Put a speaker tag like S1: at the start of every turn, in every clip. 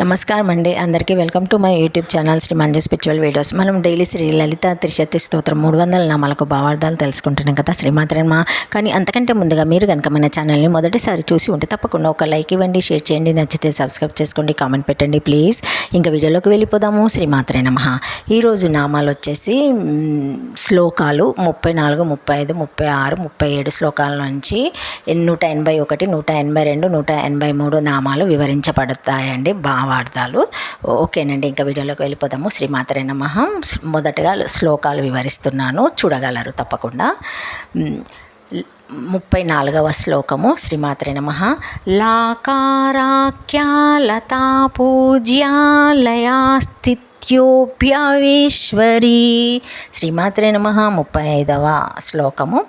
S1: నమస్కారం అండి, అందరికీ welcome to my YouTube channel Shri Manju spiritual videos. మనం డైలీ శ్రీ లలిత త్రిశతి స్తోత్రం 300 నామాలకు భావార్థాలు తెలుసుకుంటున్నాం కదా శ్రీమాత్రమా. కానీ అంతకంటే ముందుగా మీరు కనుక మన ఛానల్ని మొదటిసారి చూసి ఉంటే తప్పకుండా ఒక లైక్ ఇవ్వండి, షేర్ చేయండి, నచ్చితే సబ్స్క్రైబ్ చేసుకోండి, కామెంట్ పెట్టండి ప్లీజ్. ఇంకా వీడియోలోకి వెళ్ళిపోదాము. శ్రీమాత్రే నమః. ఈరోజు నామాలు వచ్చేసి శ్లోకాలు 34, 35, 36, 37 శ్లోకాల నుంచి 181, 182, 183 నామాలు వివరించబడతాయండి, భావార్థాలు. ఓకేనండి, ఇంకా వీడియోలోకి వెళ్ళిపోదాము. శ్రీమాత్రే నమః. మొదటగా శ్లోకాలు వివరిస్తున్నాను, చూడగలరు తప్పకుండా. 34వ శ్లోకము. శ్రీమాత్రే నమః. లాకారాఖ్యా లతా పూజ్యాలయా స్థిత్యోప్యవేశ్వరీ. శ్రీమాత్రే నమః. 35వ శ్లోకము.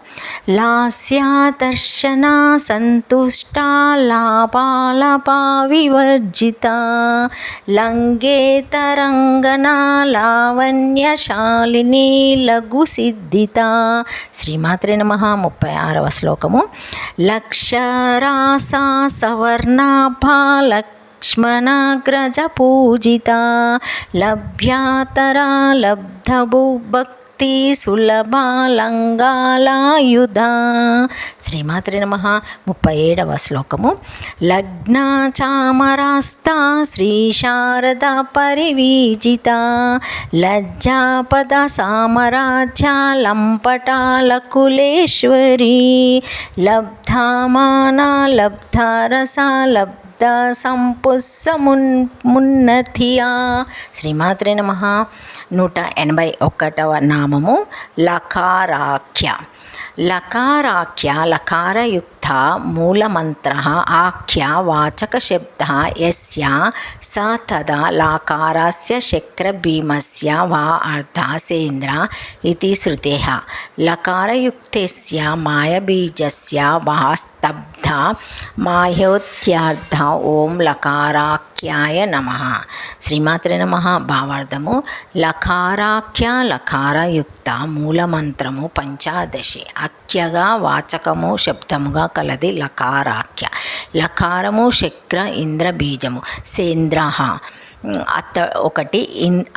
S1: లాస్యాదర్శనా సంతుష్టా లాపాలపా వివర్జిత లంఘేతరంగనా లావణ్యశాలిని లఘు సిద్ధిత. శ్రీమాత్రే నమః. 36వ శ్లోకము. లక్షరాసా సవర్ణాభా లక్ష్మణాగ్రజ పూజిత లభ్యాతరా లబ్ధభుభక్తి సులభాలంగాలాయుధ. శ్రీమాత్రే నమః. 37వ శ్లోకము. లగ్నా చామరాస్తా శ్రీ శారద పరివీజిత లజ్జాపద సామరాజ్య లంపటాలకులేశ్వరీ లబ్ధామానా లబ్ధరసా లబ్ధ సంపుస్సమున్నతియా. శ్రీమాత్రే నమః. 181వ నామము. లకారాఖ్య. లకారాఖ్య లకారయుక్త మూలమంత్ర ఆఖ్య వాచకశబ్ద యస్య స తదా లకారస్య శక్రభీమస్య వా అర్ధసేంద్ర ఇతి శ్రుతేః. లకారయుక్తస్య మాయబీజస్య వా స్తబ్ధ మాయోత్యర్థ ఓం లకారాఖ్యాయ నమః. శ్రీమాత్రే నమః. భావార్థము. లకారాఖ్య లకారయుక్త మూలమంత్రము పంచాదశి. అఖ్యగా వాచకము శబ్దముగా కలది లకారాఖ్య. లకారము శక్ర ఇంద్ర బీజము. సేంద్రః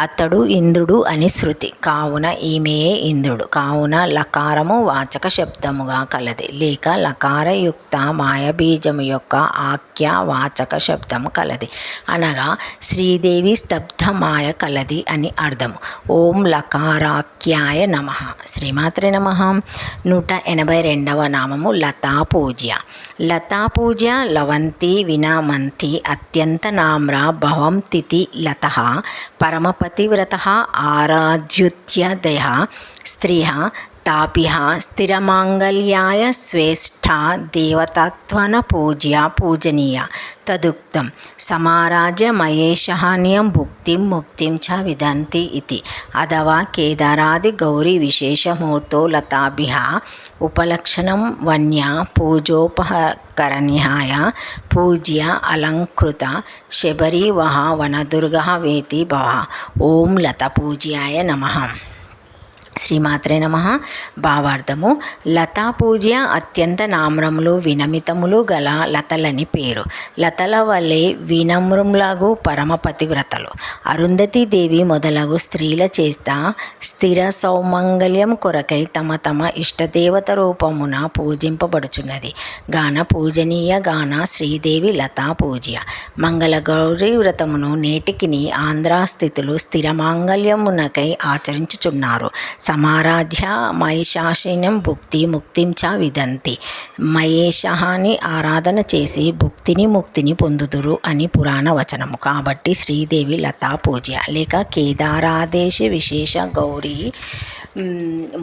S1: అతడు ఇంద్రుడు అని శృతి, కావున ఈమెయే ఇంద్రుడు. కావున లకారము వాచక శబ్దముగా కలది, లేక లకారయుక్త మాయబీజము యొక్క ఆఖ్య వాచక శబ్దము కలది, అనగా శ్రీదేవి స్తబ్ధ మాయ కలది అని అర్థము. ఓం లకారాఖ్యాయ నమః. శ్రీమాత్రే నమః. 182వ నామము. లతా పూజ్య. లతా పూజ్య లవంతి వినామంతి అత్యంత నామ్ర భవంతి లతః పరమపతివ్రతః ఆరాధ్యుత్యదయః స్త్రీః తాపిః స్థిరమాంగళ్యాయ శ్రేష్ఠా దేవతత్వన పూజ్య పూజనీయ తదుక్తం సమారాజ్య మయేషహాన్యం భుక్తిం ముక్తిం చ విదంతి ఇతి. అథవా కేదారాది గౌరీ విశేషమూర్తో లతాభిః ఉపలక్షణం వన్య పూజోపకరణ్యాయ పూజ్య అలంకృత శబరీ వహ వనదుర్గః వేతి భవ. ఓం లత పూజ్యాయ నమః. శ్రీమాత్రే నమః. భావార్థము. లతా పూజ్య అత్యంత నామ్రములు వినమితములు గల లతలని పేరు. లతల వలె వినమ్రములగు పరమపతివ్రతలు అరుంధతీదేవి మొదలగు స్త్రీల చేత స్థిర సౌమంగళ్యం కొరకై తమ తమ ఇష్టదేవత రూపమున పూజింపబడుచున్నది గాన పూజనీయ గాన శ్రీదేవి లతా పూజ్య. మంగళ గౌరీ వ్రతమును నేటికిని ఆంధ్రాస్థితులు స్థిర మాంగళ్యమునకై ఆచరించుచున్నారు. సమారాధ్య మహిషాసినం భుక్తి ముక్తిం చ విదంతి. మహేషాని ఆరాధన చేసి భుక్తిని ముక్తిని పొందుదురు అని పురాణ వచనము. కాబట్టి శ్రీదేవి లతా పూజ్య లేక కేదారాదేశ విశేష గౌరీ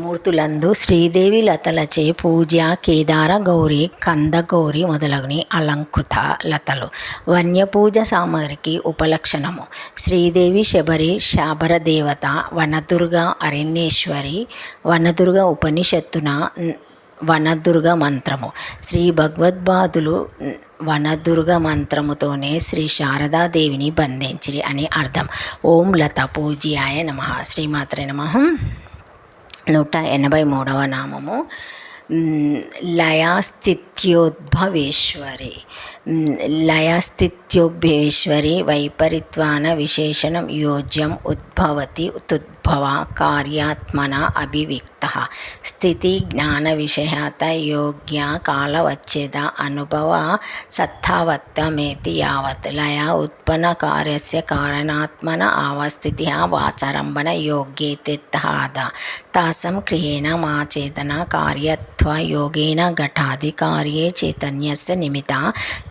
S1: మూర్తులందు శ్రీదేవి లతలచే పూజ్య కేదార గౌరీ కంద గౌరీ మొదలగుని అలంకృత లతలు వన్యపూజ సామగ్రికి ఉపలక్షణము. శ్రీదేవి శబరి శాబర దేవత వనదుర్గ అరణ్యేశ్వరి వనదుర్గ ఉపనిషత్తున వనదుర్గ మంత్రము. శ్రీ భగవద్పాదులు వనదుర్గ మంత్రముతోనే శ్రీ శారదాదేవిని బంధించిరి అని అర్థం. ఓం లత పూజ్యాయ నమః. శ్రీమాత్రే నమః. 183వ నామము. లయస్థిత్యోద్భవేశ్వరి లయస్థిత్యోద్భవేశ్వరి వైపరీత్యాన విశేషణం యోజ్యం ఉద్భవతి తుద్భవ కార్యాత్మన అభివ్యక్త స్థితి జ్ఞాన విషయాత యోగ్య కాలవచ్ఛేద అనుభవ సత్తావత్తమేతి యావత్ లయ ఉత్పన్న కార్యస్య కారణాత్మన అవస్థితి వాచారంభణ యోగ్యేత్యర్థః తాసం క్రియేణ మాచేతన కార్యత్వ యోగేన ఘటాది కార్యే చైతన్యస్య నిమిత్త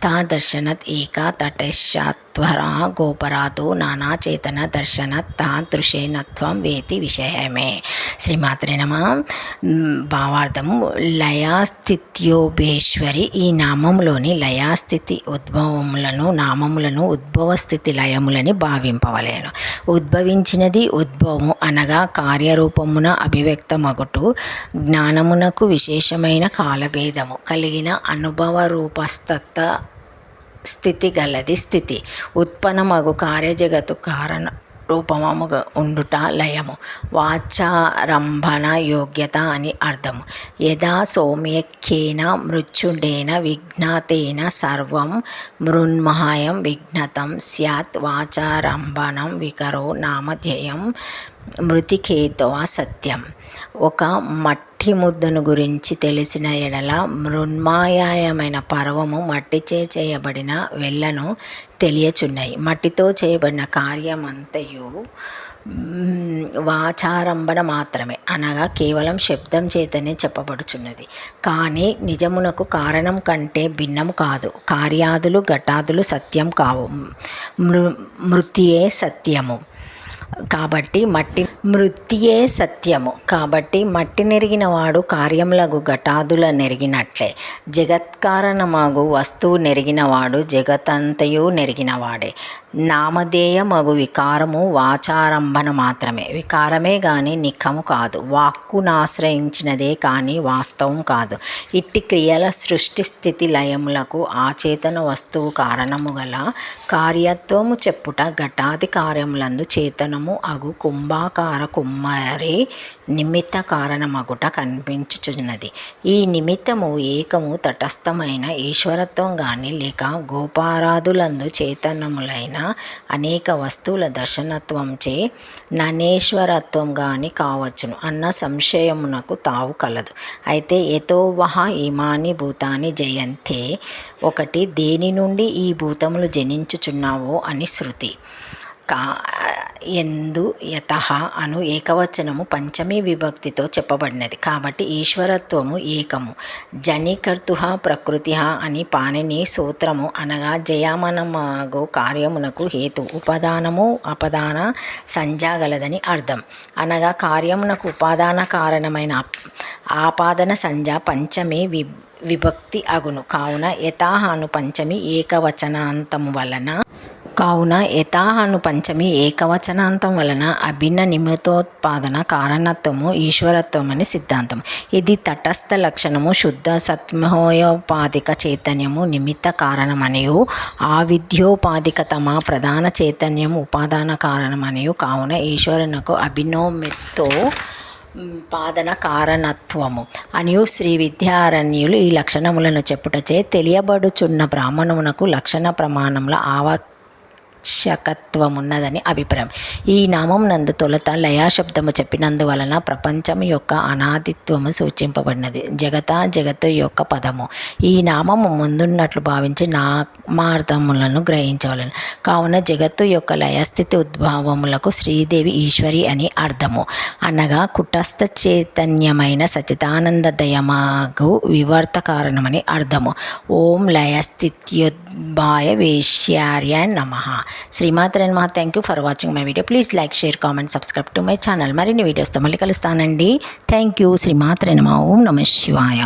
S1: తాదర్శనత్ ఏక తటశ్చాత్వరా గోపరాతో నానా చేతన దర్శనత్ తా దృశేనత్వం వేతి విషయమే. శ్రీమాత్రే నమః. భావార్థం లయస్థిత్యోభేశ్వరి. ఈ నామంలోని లయాస్థితి ఉద్భవములను నామములను ఉద్భవ స్థితి లయములని భావింపవలేను. ఉద్భవించినది ఉద్భవము అనగా కార్యరూపమున అభివ్యక్తమగుటు జ్ఞానమునకు విశేషమైన కాలభేదము కలిగిన అనుభవ రూపస్తత్వ స్థితి గలది స్థితి. ఉత్పన్నమగు కార్యజగత్తు కారణ రూపముగా ఉండుట లయము. వాచారంభణ యోగ్యత అని అర్థము. యదా సౌమ్యఖ్యేన మృత్యుండేన విజ్ఞాతేన సర్వం మృన్మహాయం విఘ్నతం స్యాత్ వాచారంభణం వికరో నామధ్యేయం మృతికేతవ సత్యం. ఒక మట్టి ముద్దను గురించి తెలిసిన ఎడల మృన్మాయమైన పర్వము మట్టిచే చేయబడిన వెళ్ళను తెలియచున్నాయి. మట్టితో చేయబడిన కార్యమంతయు వాచారంభణ మాత్రమే అనగా కేవలం శబ్దం చేతనే చెప్పబడుచున్నది. కానీ నిజమునకు కారణం కంటే భిన్నము కాదు. కార్యాదులు ఘటాదులు సత్యం కావు. మృతియే సత్యము. కాబట్టి మృతియే సత్యము. కాబట్టి మట్టి నెరిగిన వాడు కార్యములగు ఘటాదుల నెరిగినట్లే. జగత్కారణమగు వస్తువు నెరిగినవాడు జగతంతయు నెరిగినవాడే. నామధేయమగు వికారము వాచారంభణ మాత్రమే. వికారమే గాని నిఖము కాదు. వాక్కునాశ్రయించినదే కానీ వాస్తవం కాదు. ఇట్టి క్రియల సృష్టి స్థితి లయములకు ఆచేతన వస్తువు కారణము గల కార్యత్వము చెప్పుట ఘటాది కార్యములందు చేతనము అగు కుంభాకార కుమ్మరి నిమిత్త కారణమగుట కనిపించుచున్నది. ఈ నిమిత్తము ఏకము తటస్థమైన ఈశ్వరత్వం గాని లేక గోపారాదులందు చేతనములైన అనేక వస్తువుల దర్శనత్వంచే ననేశ్వరత్వం గాని కావచ్చును అన్న సంశయమునకు తావు కలదు. అయితే యతో వహ ఇమాని భూతాని జయంతే. ఒకటి, దేని నుండి ఈ భూతములు జనించుచున్నావో అని శృతి. ఎందు యతః అను ఏకవచనము పంచమీ విభక్తితో చెప్పబడినది. కాబట్టి ఈశ్వరత్వము ఏకము. జనికర్తుః ప్రకృతిః అని పాణిని సూత్రము అనగా జయమనమగు కార్యమునకు హేతు ఉపాదానము అపదాన సంజ్ఞగలదని అర్థం. అనగా కార్యమునకు ఉపాదాన కారణమైన ఆపాదన సంజ్ఞ పంచమీ విభక్తి అగును. కావున యతః అను పంచమి ఏకవచనాంతం వలన అభిన్న నిమిత్తోత్పాదన కారణత్వము ఈశ్వరత్వమని సిద్ధాంతం. ఇది తటస్థ లక్షణము. శుద్ధ సత్మహోయోపాధిక చైతన్యము నిమిత్త కారణమనియు ఆవిద్యోపాధికతమ ప్రధాన చైతన్యము ఉపాదాన కారణమనియు కావున ఈశ్వరునకు అభిన్నోమిత్తో పాదన కారణత్వము అనియు శ్రీ విద్యారణ్యులు ఈ లక్షణములను చెప్పుటచే తెలియబడుచున్న బ్రాహ్మణమునకు లక్షణ ప్రమాణముల ఆవశ్యకత్వమున్నదని అభిప్రాయం. ఈ నామం నందు తొలుత లయాశబ్దము చెప్పినందువలన ప్రపంచం యొక్క అనాదిత్వము సూచింపబడినది. జగత్తు యొక్క పదము. ఈ నామము ముందున్నట్లు భావించి నామార్థములను గ్రహించవలను. కావున జగత్తు యొక్క లయస్థితి ఉద్భవములకు శ్రీదేవి ఈశ్వరి అని అర్థము. అనగా కుటస్థ చైతన్యమైన సచిదానందదయమగు వివర్త కారణమని అర్థము. ఓం లయస్థిత్యోద్భాయ వేశ్యార్య నమః. శ్రీమాత్రే నమః. Thank you for watching my video. Please like, share, comment, subscribe to my channel. మరిన్ని వీడియోస్తో మళ్ళీ కలుస్తానండి. Thank you. శ్రీమాత్రే నమః. ఓం నమః శివాయ.